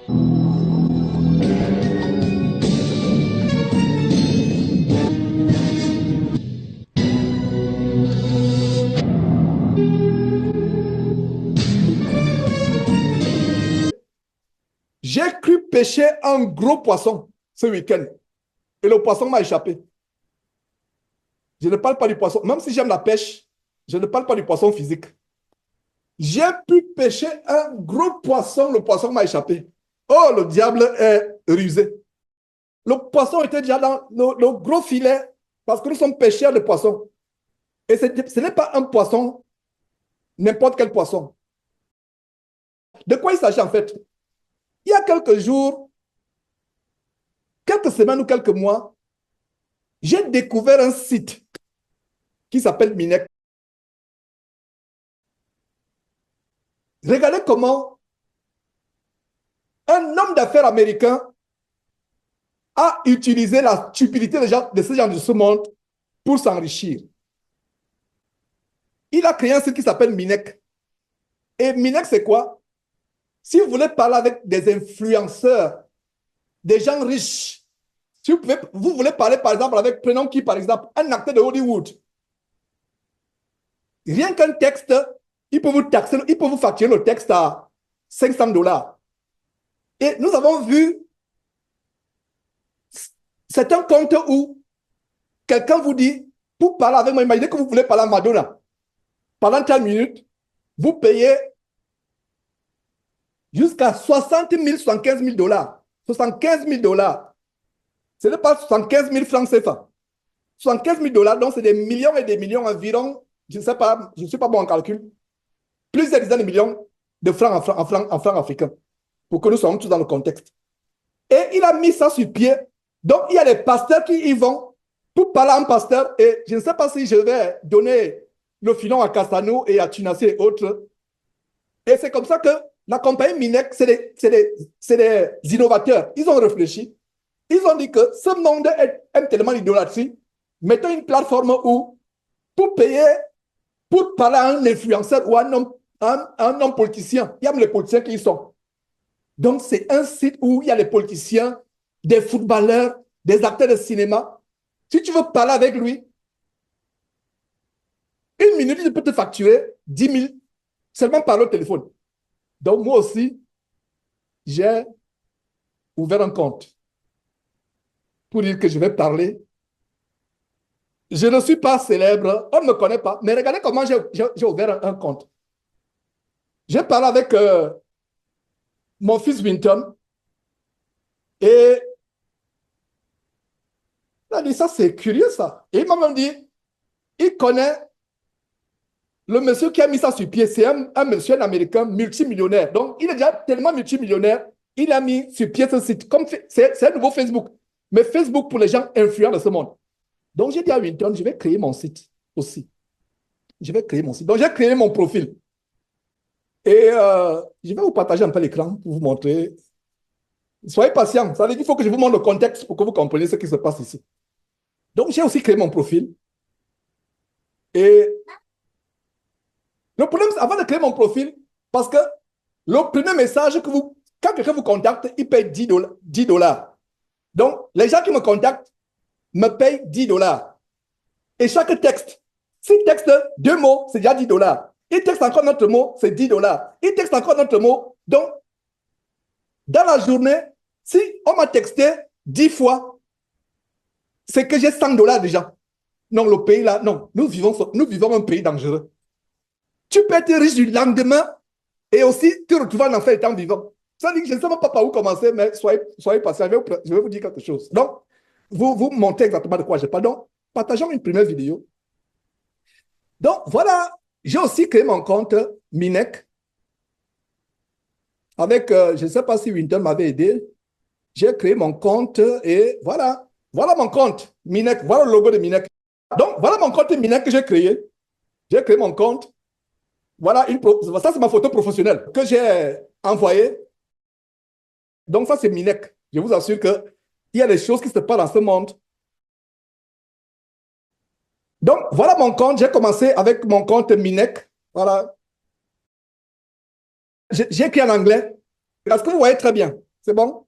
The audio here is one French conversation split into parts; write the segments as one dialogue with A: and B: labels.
A: J'ai cru pêcher un gros poisson ce week-end et le poisson m'a échappé. Je ne parle pas du poisson, même si j'aime la pêche, je ne parle pas du poisson physique. J'ai pu pêcher un gros poisson, le poisson m'a échappé. Oh, le diable est rusé. Le poisson était déjà dans le gros filet parce que nous sommes pêcheurs de poissons. Et ce n'est pas un poisson, n'importe quel poisson. De quoi il s'agit en fait? Il y a quelques jours, quelques semaines ou quelques mois, j'ai découvert un site qui s'appelle Minex. Regardez comment un homme d'affaires américain a utilisé la stupidité de ces gens de ce monde pour s'enrichir. Il a créé un site qui s'appelle Minex. Et Minex, c'est quoi? Si vous voulez parler avec des influenceurs, des gens riches, si vous voulez parler par exemple avec, prenons qui par exemple, un acteur de Hollywood, rien qu'un texte, il peut vous taxer, il peut vous facturer le texte à $500. Et nous avons vu, c'est un compte où quelqu'un vous dit, pour parler avec moi, imaginez que vous voulez parler à Madonna. Pendant 30 minutes, vous payez jusqu'à 60 000, 75 000 dollars. 75 000 dollars. Ce n'est pas 75 000 francs CFA. 75 000 dollars, donc c'est des millions et des millions environ, je ne sais pas, je ne suis pas bon en calcul, plusieurs dizaines de millions de francs en francs africains, pour que nous soyons tous dans le contexte. Et il a mis ça sur pied. Donc, il y a des pasteurs qui y vont pour parler à un pasteur. Et je ne sais pas si je vais donner le filon à Castano et à Tunassi et autres. Et c'est comme ça que la compagnie Minex, c'est des innovateurs. Ils ont réfléchi. Ils ont dit que ce monde aime tellement l'idolâtrie. Mettons une plateforme où, pour payer, pour parler à un influenceur ou à un homme politicien, il y a même les politiciens qui y sont. Donc, c'est un site où il y a les politiciens, des footballeurs, des acteurs de cinéma. Si tu veux parler avec lui, une minute, il peut te facturer 10 000 seulement par le téléphone. Donc, moi aussi, j'ai ouvert un compte pour dire que je vais parler. Je ne suis pas célèbre, on ne me connaît pas, mais regardez comment j'ai ouvert un compte. J'ai parlé avec mon fils Winton et il a dit ça, c'est curieux ça. Et il m'a même dit, il connaît le monsieur qui a mis ça sur pied, c'est un monsieur un américain multimillionnaire. Donc, il est déjà tellement multimillionnaire, il a mis sur pied ce site. Comme c'est un nouveau Facebook, mais Facebook pour les gens influents de ce monde. Donc, j'ai dit à Winton, je vais créer mon site aussi. Je vais créer mon site. Donc, j'ai créé mon profil. Et je vais vous partager un peu l'écran pour vous montrer. Soyez patient. Ça veut dire qu'il faut que je vous montre le contexte pour que vous compreniez ce qui se passe ici. Donc, j'ai aussi créé mon profil. Et le problème, c'est avant de créer mon profil, parce que le premier message que vous, quand quelqu'un vous contacte, il paye 10 $. Donc, les gens qui me contactent me payent 10 $. Et chaque texte, s'il texte 2 mots, c'est déjà 10 $. Il texte encore notre mot, c'est 10 $. Il texte encore notre mot. Donc, dans la journée, si on m'a texté 10 fois, c'est que j'ai 100 $ déjà. Non, le pays là, non, nous vivons un pays dangereux. Tu peux être riche du lendemain et aussi te retrouver en enfer étant vivant. Ça dit que je ne sais même pas par où commencer, mais soyez patient, je vais vous dire quelque chose. Donc, vous montrez exactement de quoi je parle. Donc, partageons une première vidéo. Donc, voilà, j'ai aussi créé mon compte Minex avec, je ne sais pas si Winton m'avait aidé. J'ai créé mon compte et voilà. Voilà mon compte Minex. Voilà le logo de Minex. Donc, voilà mon compte Minex que j'ai créé. J'ai créé mon compte. Voilà, ça c'est ma photo professionnelle que j'ai envoyée. Donc ça c'est Minex. Je vous assure qu'il y a des choses qui se passent dans ce monde. Donc voilà mon compte. J'ai commencé avec mon compte Minex. Voilà. J'ai écrit en anglais. Parce que vous voyez très bien. C'est bon?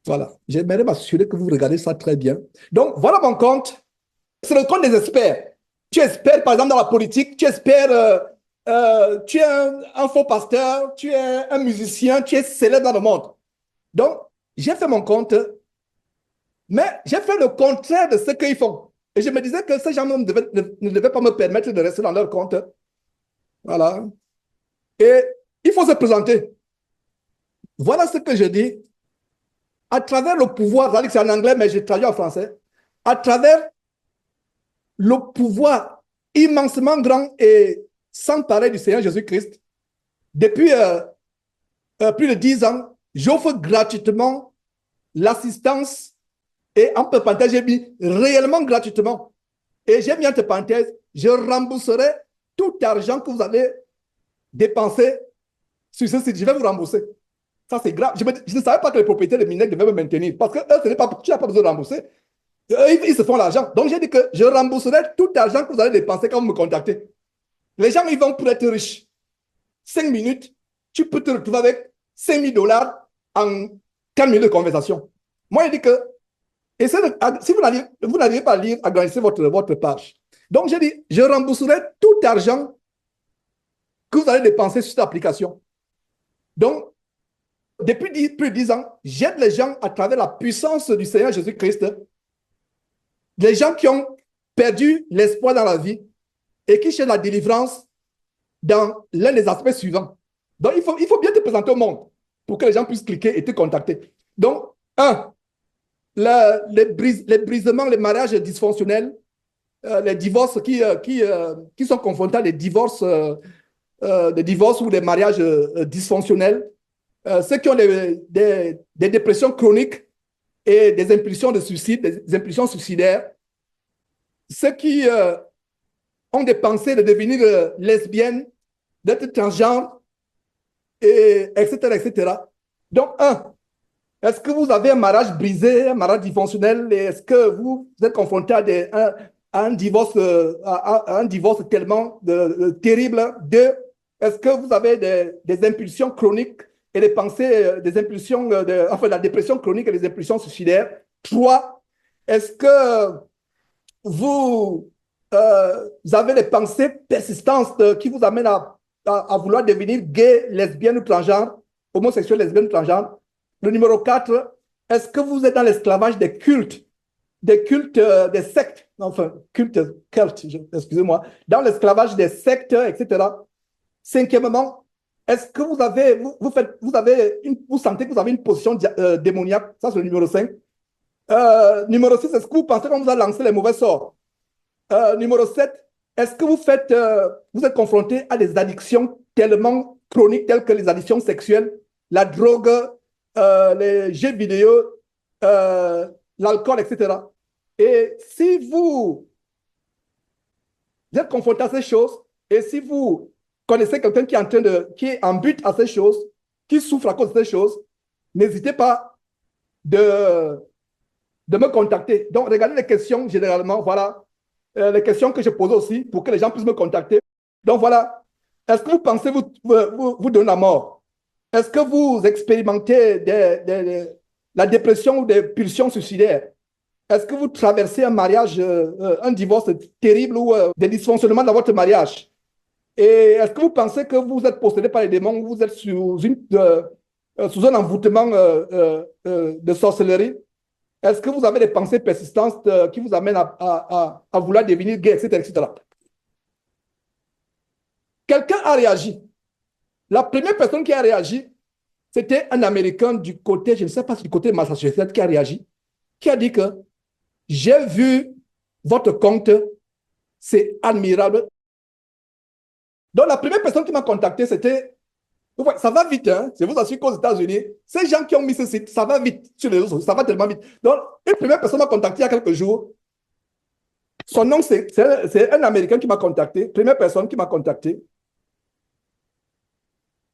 A: Voilà. J'aimerais m'assurer que vous regardez ça très bien. Donc, voilà mon compte. C'est le compte des experts. Tu es expert, par exemple, dans la politique, tu es expert, tu es un faux pasteur, tu es un musicien, tu es célèbre dans le monde. Donc, j'ai fait mon compte, mais j'ai fait le contraire de ce qu'ils font. Et je me disais que ces gens ne devaient pas me permettre de rester dans leur compte. Voilà. Et il faut se présenter. Voilà ce que je dis. À travers le pouvoir, c'est en anglais, mais je traduis en français. À travers le pouvoir immensement grand et sans pareil du Seigneur Jésus-Christ, depuis plus de 10 ans, j'offre gratuitement l'assistance et en parenthèse, j'ai mis réellement gratuitement. Et j'ai mis entre parenthèses, je rembourserai tout argent que vous avez dépensé sur ce site. Je vais vous rembourser. Ça, c'est grave. Je ne savais pas que les propriétaires de Minec devaient me maintenir parce que eux, tu n'as pas besoin de rembourser. Ils se font l'argent. Donc, j'ai dit que je rembourserai tout argent que vous allez dépenser quand vous me contactez. Les gens, ils vont pour être riches. 5 minutes, tu peux te retrouver avec 5 000 dollars en 4 minutes de conversation. Moi, je dis que si vous n'arrivez pas à lire, agrandissez votre page. Donc, j'ai dit, je rembourserai tout argent que vous allez dépenser sur cette application. Donc, depuis plus de 10 ans, j'aide les gens à travers la puissance du Seigneur Jésus-Christ, les gens qui ont perdu l'espoir dans la vie et qui cherchent la délivrance dans l'un des aspects suivants. Donc, il faut bien te présenter au monde pour que les gens puissent cliquer et te contacter. Donc, les brisements, les mariages dysfonctionnels, les divorces qui sont confrontés à des divorces ou des mariages dysfonctionnels, ceux qui ont des dépressions chroniques et des impulsions de suicide, des impulsions suicidaires, ceux qui ont des pensées de devenir lesbiennes, d'être transgenres, etc., etc. Donc, est-ce que vous avez un mariage brisé, un mariage dysfonctionnel, et est-ce que vous êtes confronté à un divorce tellement terrible? Deux, est-ce que vous avez des impulsions chroniques et des pensées, des impulsions, enfin, la dépression chronique et des impulsions suicidaires? Trois, est-ce que vous avez des pensées persistantes qui vous amènent à vouloir devenir gay, lesbienne ou transgenre, homosexuel, lesbienne ou transgenre? Le numéro 4, est-ce que vous êtes dans l'esclavage des cultes, des sectes, enfin, excusez-moi, dans l'esclavage des sectes, etc. Cinquièmement, est-ce que vous sentez que vous avez une position démoniaque? Ça, c'est le numéro 5. Numéro 6, est-ce que vous pensez qu'on vous a lancé les mauvais sorts? Numéro 7, est-ce que vous êtes confronté à des addictions tellement chroniques, telles que les addictions sexuelles, la drogue, les jeux vidéo, l'alcool, etc. Et si vous êtes confronté à ces choses, et si vous connaissez quelqu'un qui est en but à ces choses, qui souffre à cause de ces choses, n'hésitez pas de me contacter. Donc, regardez les questions généralement, voilà, les questions que je pose aussi pour que les gens puissent me contacter. Donc, voilà, est-ce que vous pensez vous donner la mort? Est-ce que vous expérimentez la dépression ou des pulsions suicidaires? Est-ce que vous traversez un mariage, un divorce terrible ou des dysfonctionnements dans votre mariage? Et est-ce que vous pensez que vous êtes possédé par les démons ou vous êtes sous un envoûtement de sorcellerie? Est-ce que vous avez des pensées persistantes qui vous amènent à vouloir devenir gay, etc., etc.? Quelqu'un a réagi. La première personne qui a réagi, c'était un Américain du côté, je ne sais pas si du côté de Massachusetts, qui a réagi, qui a dit que j'ai vu votre compte, c'est admirable. Donc, la première personne qui m'a contacté, c'était, ouais, ça va vite, hein? Je vous assure qu'aux États-Unis, ces gens qui ont mis ce site, ça va vite sur les réseaux sociaux, ça va tellement vite. Donc, une première personne m'a contacté il y a quelques jours. Son nom, c'est un Américain qui m'a contacté, première personne qui m'a contacté.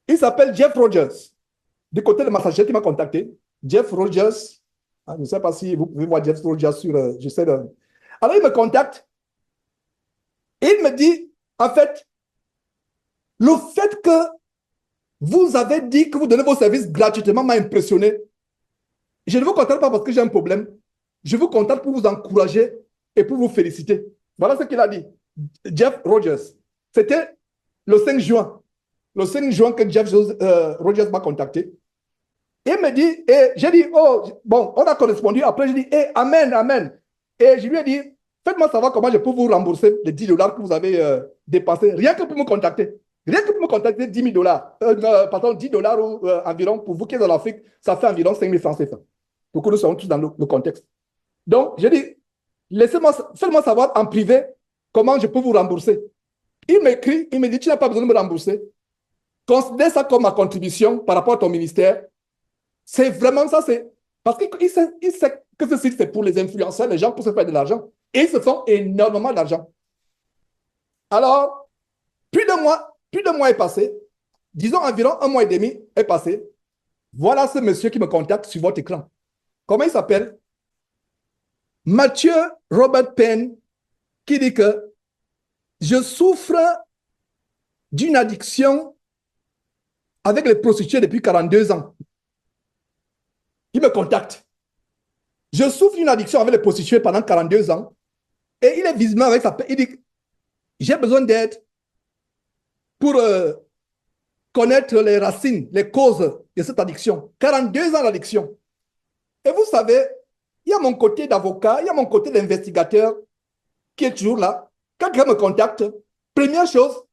A: Il s'appelle Jeff Rogers, du côté de Massachusetts, qui m'a contacté. Jeff Rogers, je ne sais pas si vous pouvez voir Jeff Rogers sur, j'essaie de... Alors, il me contacte et il me dit, en fait, le fait que Vous avez dit que vous donnez vos services gratuitement, m'a impressionné. Je ne vous contacte pas parce que j'ai un problème. Je vous contacte pour vous encourager et pour vous féliciter. Voilà ce qu'il a dit. Jeff Rogers. C'était le 5 juin. Le 5 juin que Jeff Rogers m'a contacté. Et il me dit, et j'ai dit, oh, bon, on a correspondu. Après, j'ai dit, amen, amen. Et je lui ai dit, faites-moi savoir comment je peux vous rembourser les 10 dollars que vous avez dépensés, rien que pour me contacter. Rien que pour me contacter 10 000 dollars, pardon, 10 dollars ou environ, pour vous qui êtes dans l'Afrique, ça fait environ 5 000 francs CFA. Pour que nous soyons tous dans le contexte. Donc, j'ai dit, faites-moi savoir en privé comment je peux vous rembourser. Il m'écrit, il me dit, tu n'as pas besoin de me rembourser. Considère ça comme ma contribution par rapport à ton ministère. C'est vraiment ça, c'est parce qu'il sait que ce site, c'est pour les influenceurs, les gens pour se faire de l'argent. Et ils se font énormément d'argent. Alors, plus de mois est passé, disons environ 1 mois et demi est passé. Voilà ce monsieur qui me contacte sur votre écran. Comment il s'appelle? Mathieu Robert Penn, qui dit que je souffre d'une addiction avec les prostituées depuis 42 ans. Il me contacte. Je souffre d'une addiction avec les prostituées pendant 42 ans. Et il est visiblement avec sa... Il dit, j'ai besoin d'aide pour connaître les racines, les causes de cette addiction. 42 ans d'addiction. Et vous savez, il y a mon côté d'avocat, il y a mon côté d'investigateur qui est toujours là. Quand quelqu'un me contacte, première chose,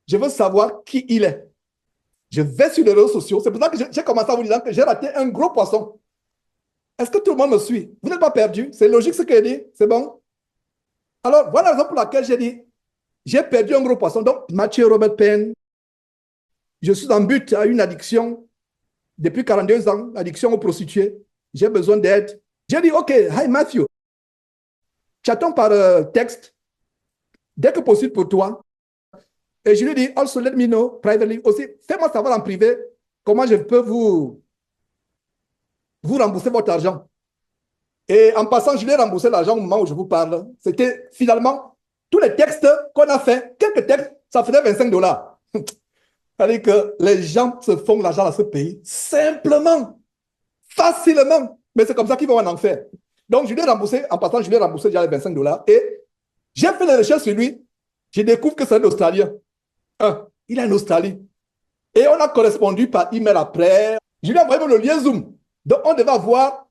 A: je veux savoir qui il est. Je vais sur les réseaux sociaux. C'est pour ça que j'ai commencé à vous dire que j'ai raté un gros poisson. Est-ce que tout le monde me suit? Vous n'êtes pas perdu? C'est logique ce qu'il dit? C'est bon? Alors, voilà la raison pour laquelle j'ai dit, j'ai perdu un gros poisson. Donc, Mathieu Robert Penn, je suis en but à une addiction depuis 42 ans, addiction aux prostituées. J'ai besoin d'aide. J'ai dit, OK, hi Matthew. Chattons par texte, dès que possible pour toi. Et je lui ai dit, also let me know privately. Aussi, fais-moi savoir en privé comment je peux vous rembourser votre argent. Et en passant, je lui ai remboursé l'argent au moment où je vous parle. C'était finalement tous les textes qu'on a fait, quelques textes, ça faisait 25 dollars. C'est-à-dire que les gens se font l'argent dans ce pays simplement, facilement. Mais c'est comme ça qu'ils vont en enfer. Donc, je lui ai remboursé, en passant, je lui ai remboursé déjà les 25 dollars. Et j'ai fait les recherches sur lui. Je découvre que c'est un Australien. Il est en Australie. Et on a correspondu par email après. Je lui ai envoyé le lien Zoom. Donc, on devait avoir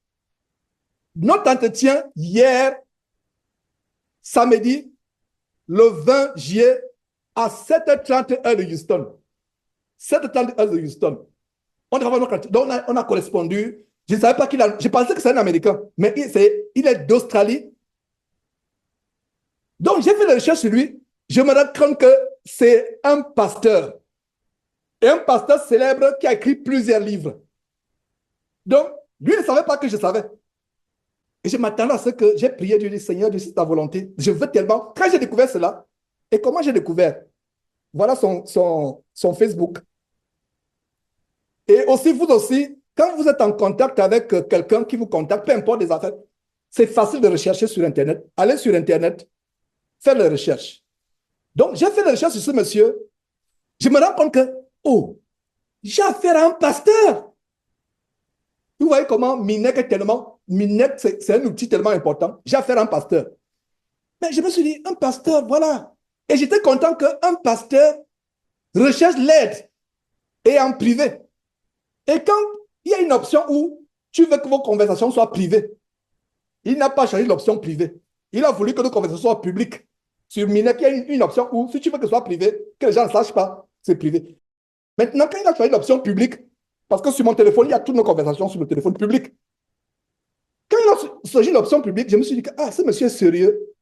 A: notre entretien hier, samedi, le 20 juillet, à 7h30 heure de Houston. 7h30 heure de Houston. On devait avoir notre entretien. Donc, on a correspondu. Je ne savais pas qu'il a... Je pensais que c'est un Américain, mais il est d'Australie. Donc, j'ai fait des recherches sur lui. Je me rends compte que c'est un pasteur. Et un pasteur célèbre qui a écrit plusieurs livres. Donc, lui ne savait pas que je savais. Et je m'attendais à ce que j'ai prié Dieu, dit Seigneur, Dieu, c'est ta volonté. Je veux tellement. Quand j'ai découvert cela, et comment j'ai découvert? Voilà son Facebook. Et aussi, vous aussi, quand vous êtes en contact avec quelqu'un qui vous contacte, peu importe les affaires, c'est facile de rechercher sur Internet. Allez sur Internet, faire les recherches. Donc, j'ai fait les recherches sur ce monsieur. Je me rends compte que, oh, j'ai affaire à un pasteur. Vous voyez comment Minek est tellement... Minek, c'est un outil tellement important. J'ai affaire à un pasteur. Mais je me suis dit, un pasteur, voilà. Et j'étais content qu'un pasteur recherche l'aide et en privé. Et quand il y a une option où tu veux que vos conversations soient privées, il n'a pas choisi l'option privée. Il a voulu que nos conversations soient publiques. Sur Minek, il y a une option où, si tu veux que ce soit privé, que les gens ne sachent pas, c'est privé. Maintenant, quand il a choisi l'option publique, parce que sur mon téléphone, il y a toutes nos conversations sur le téléphone public. Quand il a choisi l'option publique, je me suis dit que ce monsieur est sérieux.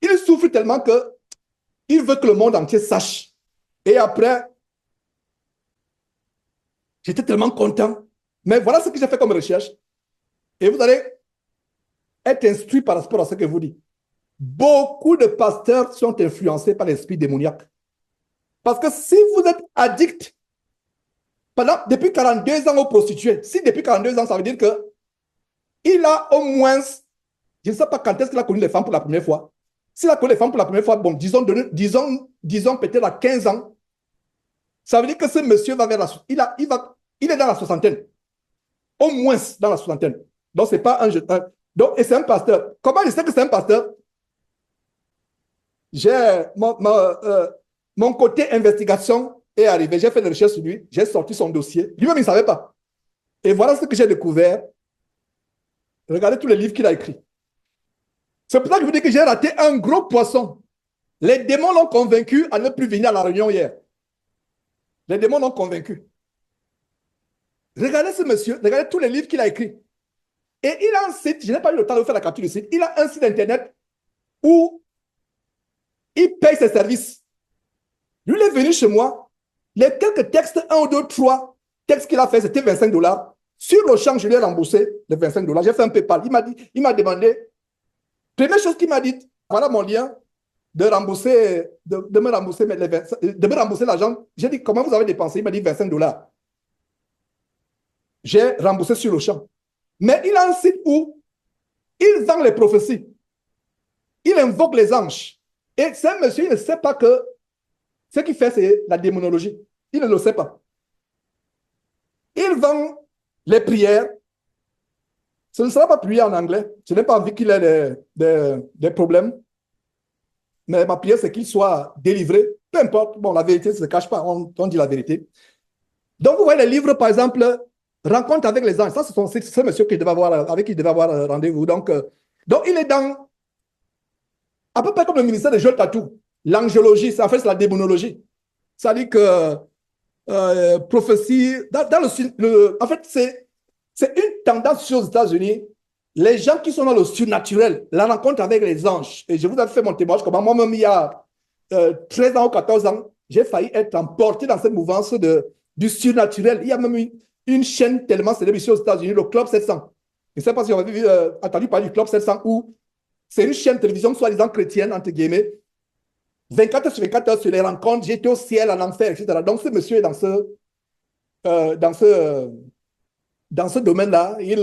A: Il souffre tellement qu'il veut que le monde entier sache. Et après, j'étais tellement content. Mais voilà ce que j'ai fait comme recherche. Et vous allez être instruit par rapport à ce que je vous dis. Beaucoup de pasteurs sont influencés par l'esprit démoniaque. Parce que si vous êtes addict, depuis 42 ans aux prostituées, si depuis 42 ans, ça veut dire qu'il a au moins, je ne sais pas quand est-ce qu'il a connu les femmes pour la première fois. S'il a connu les femmes pour la première fois, bon, disons peut-être à 15 ans, Ça veut dire que ce monsieur va vers il est dans la soixantaine. Au moins dans la soixantaine. Donc, ce n'est pas un jeune. Donc, et c'est un pasteur. Comment je sais que c'est un pasteur? J'ai mon côté investigation est arrivé. J'ai fait des recherches sur lui. J'ai sorti son dossier. Lui-même, il ne savait pas. Et voilà ce que j'ai découvert. Regardez tous les livres qu'il a écrits. C'est pour ça que je vous dis que j'ai raté un gros poisson. Les démons l'ont convaincu à ne plus venir à la réunion hier. Les démons l'ont convaincu. Regardez ce monsieur, regardez tous les livres qu'il a écrits. Et il a un site, je n'ai pas eu le temps de faire la capture du site, il a un site internet où il paye ses services. Lui, il est venu chez moi, les quelques textes, 1 ou 2, 3 textes qu'il a fait, c'était 25 $. Sur le champ, je lui ai remboursé les 25 $. J'ai fait un PayPal. Il m'a demandé, première chose qu'il m'a dit, voilà mon lien de me rembourser l'argent. J'ai dit, comment vous avez dépensé? Il m'a dit 25 $. J'ai remboursé sur le champ. Mais il a un site où il vend les prophéties. Il invoque les anges. Et c'est un monsieur, il ne sait pas que ce qu'il fait, c'est la démonologie. Il ne le sait pas. Il vend les prières. Ce ne sera pas prière en anglais. Je n'ai pas envie qu'il ait des problèmes. Mais ma prière, c'est qu'il soit délivré. Peu importe. Bon, la vérité ne se cache pas. On dit la vérité. Donc, vous voyez les livres, par exemple, Rencontre avec les anges. Ça, c'est ce monsieur avec qui il devait avoir rendez-vous. Donc, il est dans, à peu près comme le ministère de Joël Tatou. L'angiologie, en fait, c'est la démonologie. Ça dit que prophétie, en fait, c'est une tendance aux États-Unis. Les gens qui sont dans le surnaturel, la rencontre avec les anges. Et je vous ai fait mon témoignage, comment moi-même, il y a 13 ans ou 14 ans, j'ai failli être emporté dans cette mouvance du surnaturel. Il y a même une chaîne tellement célèbre ici aux États-Unis, le Club 700. Je ne sais pas si vous avez entendu parler du Club 700, où c'est une chaîne de télévision soi-disant chrétienne, entre guillemets. 24 heures sur 24 heures sur les rencontres, j'étais au ciel, en enfer, etc. Donc, ce monsieur est dans ce domaine-là. Il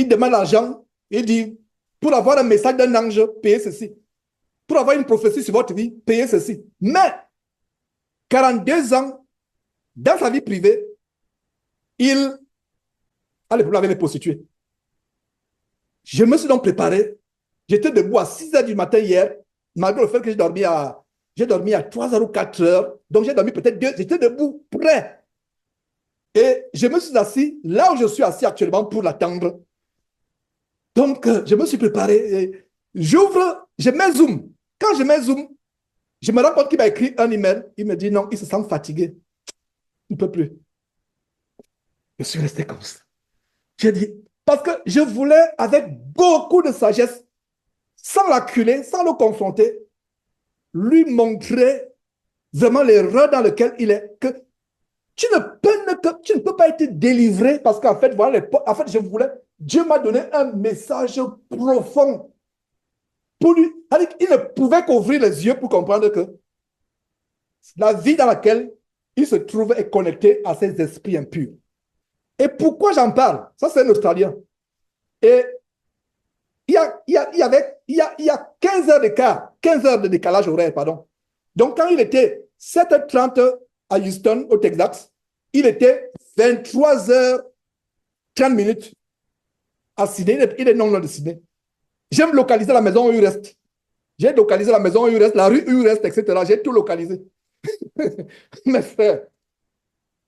A: demande l'argent. Il dit, pour avoir un message d'un ange, payez ceci. Pour avoir une prophétie sur votre vie, payez ceci. Mais, 42 ans, dans sa vie privée, il a les problèmes avec les prostituées. Je me suis donc préparé. J'étais debout à 6 heures du matin hier, malgré le fait que j'ai dormi à 3 heures ou 4 heures. Donc, j'ai dormi peut-être 2. J'étais debout, prêt. Et je me suis assis là où je suis assis actuellement pour l'attendre. Donc, je me suis préparé. J'ouvre, je mets Zoom. Quand je mets Zoom, je me rends compte qu'il m'a écrit un email. Il me dit non, il se sent fatigué. Il ne peut plus. Je suis resté comme ça. J'ai dit, parce que je voulais, avec beaucoup de sagesse, sans l'acculer, sans le confronter, lui montrer vraiment l'erreur dans laquelle il est, que tu ne peux pas être délivré parce qu'en fait, voilà, Dieu m'a donné un message profond pour lui. Il ne pouvait qu'ouvrir les yeux pour comprendre que la vie dans laquelle il se trouve est connectée à ces esprits impurs. Et pourquoi j'en parle? Ça, c'est un Australien. Et il y a 15 heures d'écart, 15 heures de décalage horaire, pardon. Donc, quand il était 7h30 à Houston, au Texas, il était 23h30 à Sydney. Il est non loin de Sydney. J'aime localiser la maison où il reste. J'ai localisé la maison où il reste, la rue où il reste, etc. J'ai tout localisé. Mes frères,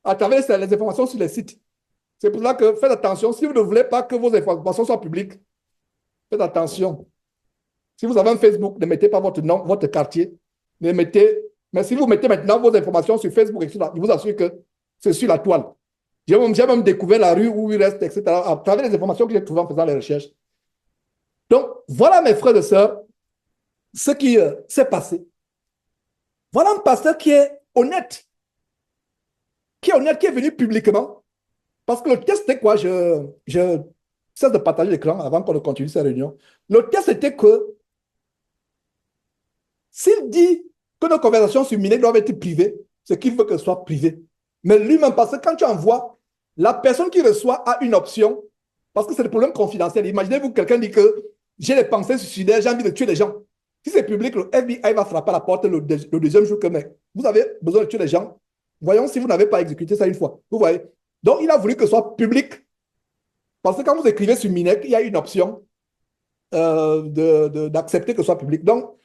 A: à travers les informations sur les sites. C'est pour ça que faites attention. Si vous ne voulez pas que vos informations soient publiques, faites attention. Si vous avez un Facebook, ne mettez pas votre nom, votre quartier. Ne mettez... Mais si vous mettez maintenant vos informations sur Facebook, etc., je vous assure que c'est sur la toile. J'ai même découvert la rue où il reste, etc., à travers les informations que j'ai trouvées en faisant les recherches. Donc, voilà, mes frères et sœurs, ce qui s'est passé. Voilà un pasteur qui est honnête. Qui est venu publiquement. Parce que le test, c'était quoi? Je cesse de partager l'écran avant qu'on ne continue cette réunion. Le test était que s'il dit que nos conversations sur Minet doivent être privées, c'est qu'il veut que ce soit privé. Mais lui-même, parce que quand tu envoies, la personne qui reçoit a une option, parce que c'est le problème confidentiel. Imaginez-vous que quelqu'un dit que j'ai des pensées suicidaires, j'ai envie de tuer des gens. Si c'est public, le FBI va frapper à la porte le deuxième jour que, mec, vous avez besoin de tuer les gens. Voyons si vous n'avez pas exécuté ça une fois. Vous voyez? Donc, il a voulu que ce soit public. Parce que quand vous écrivez sur Minec, il y a une option d'accepter que ce soit public. Donc,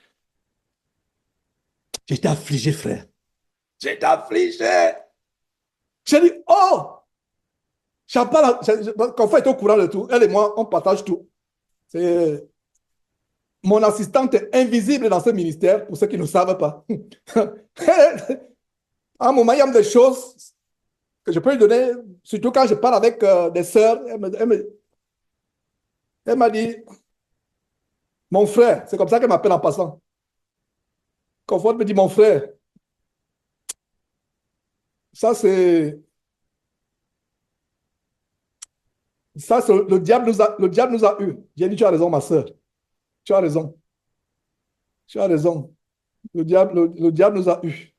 A: j'étais affligé, frère. J'étais affligé. J'ai dit, oh, Kofa est au courant de tout. Elle et moi, on partage tout. C'est mon assistante est invisible dans ce ministère, pour ceux qui ne savent pas. À un moment, il y a des choses que je peux lui donner, surtout quand je parle avec des sœurs. Elle m'a dit, mon frère, c'est comme ça qu'elle m'appelle en passant. Confort me dit, mon frère, ça c'est le diable nous a eu. J'ai dit, tu as raison, ma sœur. Tu as raison. Tu as raison. Le diable nous a eu.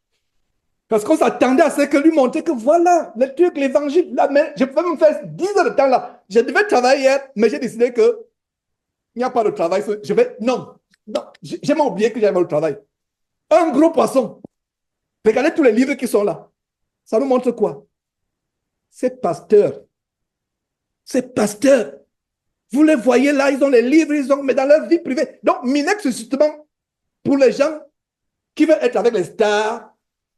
A: Parce qu'on s'attendait à ce que lui montrer que voilà, le truc, l'évangile, là, mais je pouvais me faire 10 heures de temps là. Je devais travailler hier, mais j'ai décidé que il n'y a pas de travail. Non, j'ai même oublié que j'avais le travail. Un gros poisson. Regardez tous les livres qui sont là. Ça nous montre quoi? Ces pasteurs, vous les voyez là, ils ont les livres, mais dans leur vie privée. Donc, Minex, c'est justement pour les gens qui veulent être avec les stars,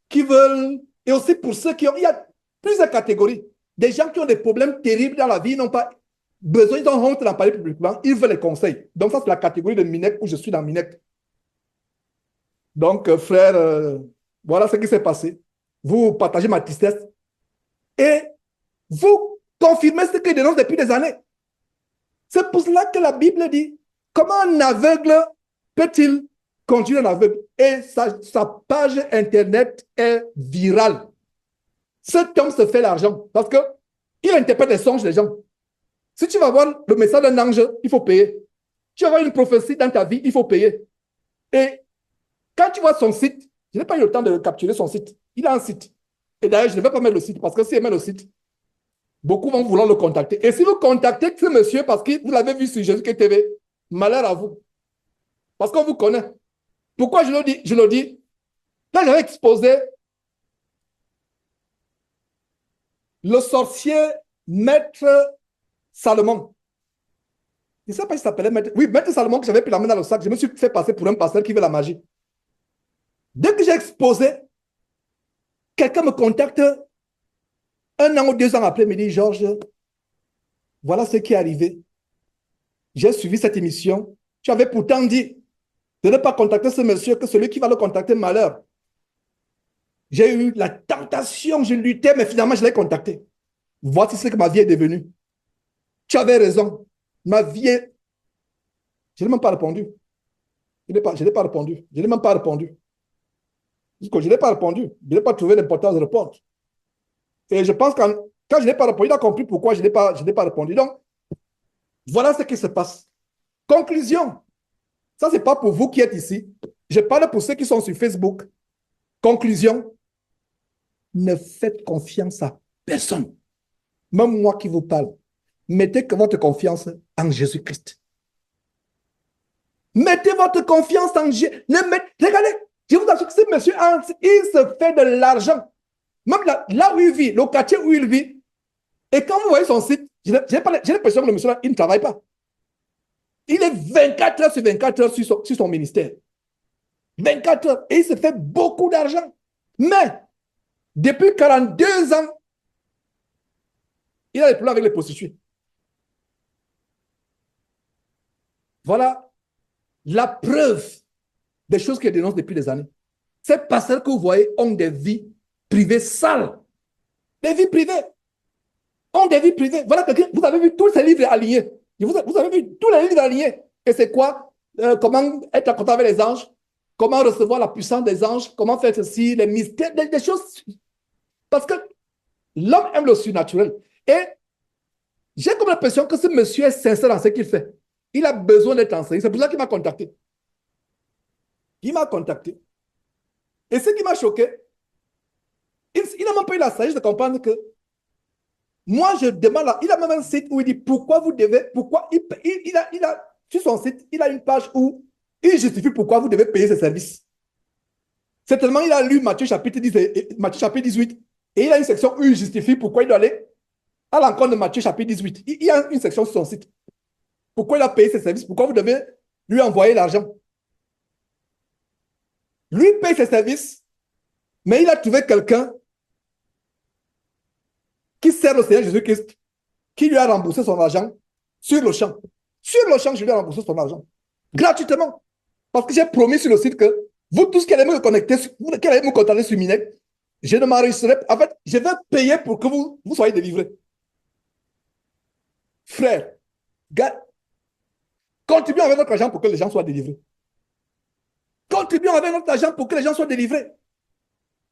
A: qui veulent, et aussi pour ceux qui ont, il y a plusieurs catégories. Des gens qui ont des problèmes terribles dans la vie, n'ont pas besoin, ils ont honte d'en parler publiquement, ils veulent les conseils. Donc, ça, c'est la catégorie de Minec où je suis dans Minec. Donc, frère, voilà ce qui s'est passé. Vous partagez ma tristesse et vous confirmez ce que je dénonce depuis des années. C'est pour cela que la Bible dit, comment un aveugle peut-il conduire un aveugle? Et sa page Internet est virale. Cet homme se fait l'argent parce qu'il interprète les songes des gens. Si tu vas voir le message d'un ange, il faut payer. Tu vas voir une prophétie dans ta vie, il faut payer. Et quand tu vois son site, je n'ai pas eu le temps de capturer son site. Il a un site. Et d'ailleurs, je ne vais pas mettre le site parce que s'il met le site, beaucoup vont vouloir le contacter. Et si vous contactez ce monsieur parce que vous l'avez vu sur Jésus-Christ TV, malheur à vous. Parce qu'on vous connaît. Pourquoi je le dis? Je le dis. Quand j'avais exposé le sorcier Maître Salomon. Je ne sais pas si ça s'appelait Maître. Oui, Maître Salomon, que j'avais pris la main dans le sac. Je me suis fait passer pour un pasteur qui veut la magie. Dès que j'ai exposé, quelqu'un me contacte 1 an ou 2 ans après, me dit, Georges, voilà ce qui est arrivé. J'ai suivi cette émission. Tu avais pourtant dit de ne pas contacter ce monsieur, que celui qui va le contacter, malheur. J'ai eu la tentation, je luttais, mais finalement, je l'ai contacté. Voici ce que ma vie est devenue. Tu avais raison. Ma vie est... Je n'ai même pas répondu. Je n'ai pas répondu. Je n'ai même pas répondu. Je n'ai pas répondu. Je n'ai pas trouvé l'importance de répondre. Et je pense que quand je n'ai pas répondu, il a compris pourquoi je n'ai pas répondu. Donc, voilà ce qui se passe. Conclusion. Ça, ce n'est pas pour vous qui êtes ici. Je parle pour ceux qui sont sur Facebook. Conclusion. Ne faites confiance à personne. Même moi qui vous parle. Mettez votre confiance en Jésus-Christ. Mettez votre confiance en Jésus. Regardez, je vous assure que ce monsieur, il se fait de l'argent. Même là où il vit, le quartier où il vit. Et quand vous voyez son site, j'ai l'impression que le monsieur, là, il ne travaille pas. Il est 24 heures sur 24 heures sur son ministère. 24 heures. Et il se fait beaucoup d'argent. Mais, depuis 42 ans, il a des problèmes avec les prostituées. Voilà la preuve des choses qu'il dénonce depuis des années. Ces pasteurs que vous voyez ont des vies privées sales. Des vies privées. Ont des vies privées. Voilà, vous avez vu tous ces livres alignés. Vous avez vu tous les livres alignés. Et c'est quoi? Comment être en contact avec les anges? Comment recevoir la puissance des anges? Comment faire ceci? Les mystères, des choses. Parce que l'homme aime le surnaturel. Et j'ai comme l'impression que ce monsieur est sincère dans ce qu'il fait. Il a besoin d'être enseigné. C'est pour ça qu'il m'a contacté. Il m'a contacté. Et ce qui m'a choqué, il n'a même pas eu la sagesse de comprendre que moi, je demande, il a même un site où il dit pourquoi vous devez, pourquoi il a, sur son site, il a une page où Il justifie pourquoi vous devez payer ses services. C'est tellement il a lu Matthieu chapitre 10 Matthieu chapitre 18 et il a une section où il justifie pourquoi il doit aller à l'encontre de Matthieu chapitre 18. Il y a une section sur son site. Pourquoi il a payé ses services? Pourquoi vous devez lui envoyer l'argent? Lui paye ses services, mais il a trouvé quelqu'un qui sert le Seigneur Jésus-Christ, qui lui a remboursé son argent sur le champ. Sur le champ, je lui ai remboursé son argent. Gratuitement. Parce que j'ai promis sur le site que vous tous qui allez me connecter, qui allez me contacter sur Minet, je ne m'enregistrerai pas. En fait, je vais payer pour que vous soyez délivrés. Frère, contribuons avec notre argent pour que les gens soient délivrés. Contribuons avec notre argent pour que les gens soient délivrés.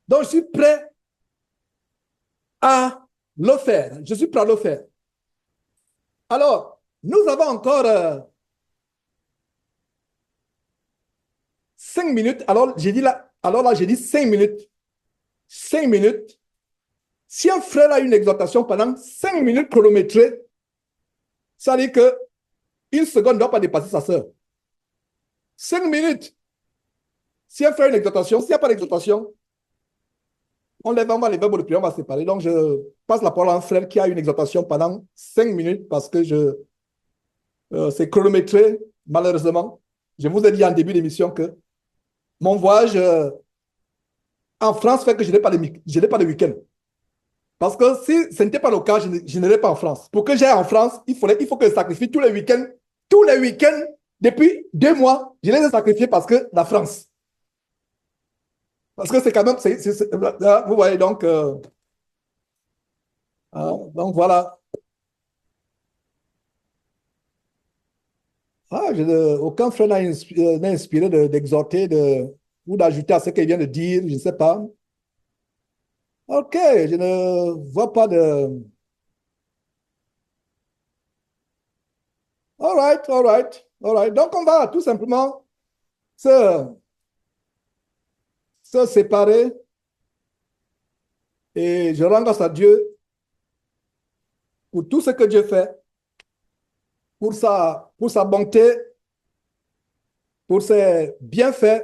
A: Donc, je suis prêt à le faire. Je suis prêt à le faire. Alors, nous avons encore 5 minutes. Alors, j'ai dit là, j'ai dit 5 minutes. 5 minutes. Si un frère a une exhortation pendant 5 minutes chronométrées, ça veut dire qu'une seconde ne doit pas dépasser sa sœur. 5 minutes. Si un frère a une exhortation, s'il n'y a pas d'exhortation, on va les verbes de prière, on va se séparer. Donc, je passe la parole à un frère qui a une exhortation pendant 5 minutes parce que c'est chronométré, malheureusement. Je vous ai dit en début d'émission que mon voyage en France fait que je n'ai pas de week-end. Parce que si ce n'était pas le cas, je n'irais pas en France. Pour que j'aille en France, il faut que je sacrifie tous les week-ends. Tous les week-ends, depuis 2 mois, je les ai sacrifiés parce que la France. Parce que c'est quand même, vous voyez, donc voilà. Aucun frère n'a inspiré d'exhorter ou d'ajouter à ce qu'il vient de dire, je ne sais pas. Ok, je ne vois pas de... All right, all right, all right. Donc, on va tout simplement se séparer et je rends grâce à Dieu pour tout ce que Dieu fait, pour sa bonté, pour ses bienfaits.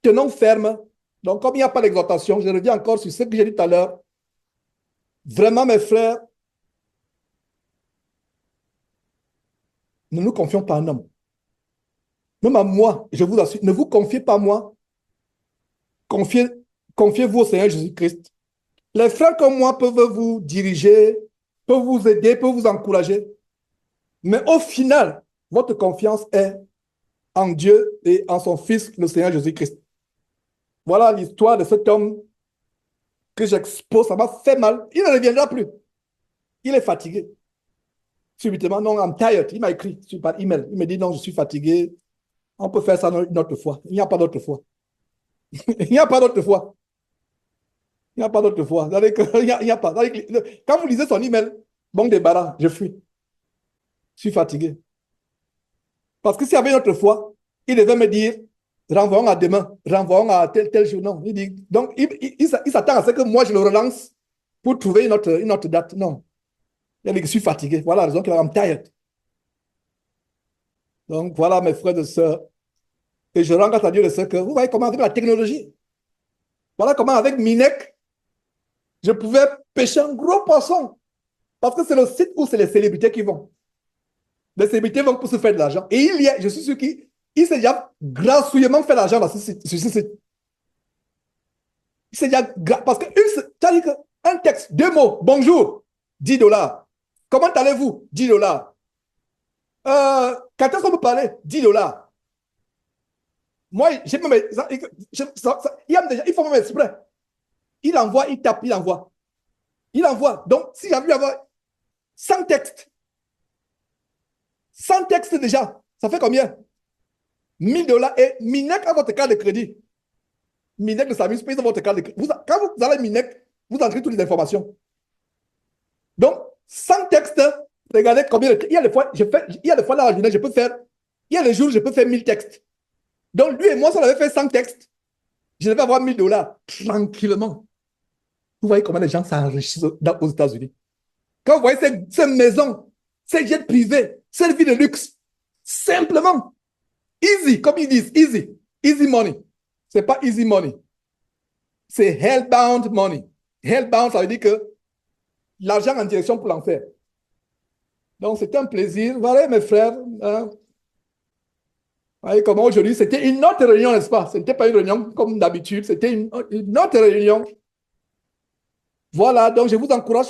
A: Tenons ferme. Donc, comme il n'y a pas d'exhortation, je reviens encore sur ce que j'ai dit tout à l'heure. Vraiment, mes frères, ne nous confions pas en homme. Même à moi, je vous assure, ne vous confiez pas à moi. Confiez-vous au Seigneur Jésus-Christ. Les frères comme moi peuvent vous diriger, peuvent vous aider, peuvent vous encourager. Mais au final, votre confiance est en Dieu et en son Fils, le Seigneur Jésus-Christ. Voilà l'histoire de cet homme que j'expose. Ça m'a fait mal. Il ne reviendra plus. Il est fatigué. Subitement, non, I'm tired. Il m'a écrit par email. Il me dit, non, je suis fatigué. On peut faire ça une autre fois. Il n'y a pas d'autre fois. Il n'y a pas d'autre fois. Il n'y a pas d'autre fois. Il n'y a pas. Quand vous lisez son email, bon débarras, je fuis. Je suis fatigué. Parce que s'il y avait une autre fois, il devait me dire, renvoyons à demain, renvoyons à tel jour. Non. Il dit, donc, il s'attend à ce que moi, je le relance pour trouver une autre date. Non. Il dit, je suis fatigué. Voilà la raison qu'il I'm tired. Donc, voilà, mes frères et sœurs. Et je rends grâce à Dieu de ce que, vous voyez comment avec la technologie, voilà comment avec Minek, je pouvais pêcher un gros poisson. Parce que c'est le site où c'est les célébrités qui vont. Les célébrités vont pour se faire de l'argent. Et je suis sûr qu'il s'est déjà grassouillement fait l'argent sur ce site. Il s'est déjà, parce que un texte, 2 mots, bonjour, $10. Comment allez-vous? $10. Quand est-ce qu'on peut parler? $10. Moi, il faut même exprès. Il envoie, il tape, il envoie. Il envoie. Donc, si j'ai vu avoir 100 textes, 100 textes déjà, ça fait combien? $1000 et Minek a votre carte de crédit. Minek ne s'amuse pas, ils ont votre carte de crédit. Quand vous allez Minek, vous entrez toutes les informations. Donc, 100 textes, regardez combien il y a des fois, il y a des fois dans la journée, je peux faire, il y a des jours, je peux faire 1000 textes. Donc, lui et moi, si on avait fait 100 textes, je devais avoir $1000 tranquillement. Vous voyez comment les gens s'enrichissent aux États-Unis. Quand vous voyez ces maisons, ces jets privés, cette vie de luxe, simplement, Easy, comme ils disent, easy. Easy money. Ce n'est pas easy money. C'est hellbound money. Hellbound, ça veut dire que l'argent en direction pour l'enfer. Donc, c'était un plaisir. Voilà, mes frères. Hein. Voyez comment aujourd'hui, c'était une autre réunion, n'est-ce pas? Ce n'était pas une réunion comme d'habitude, c'était une autre réunion. Voilà, donc je vous encourage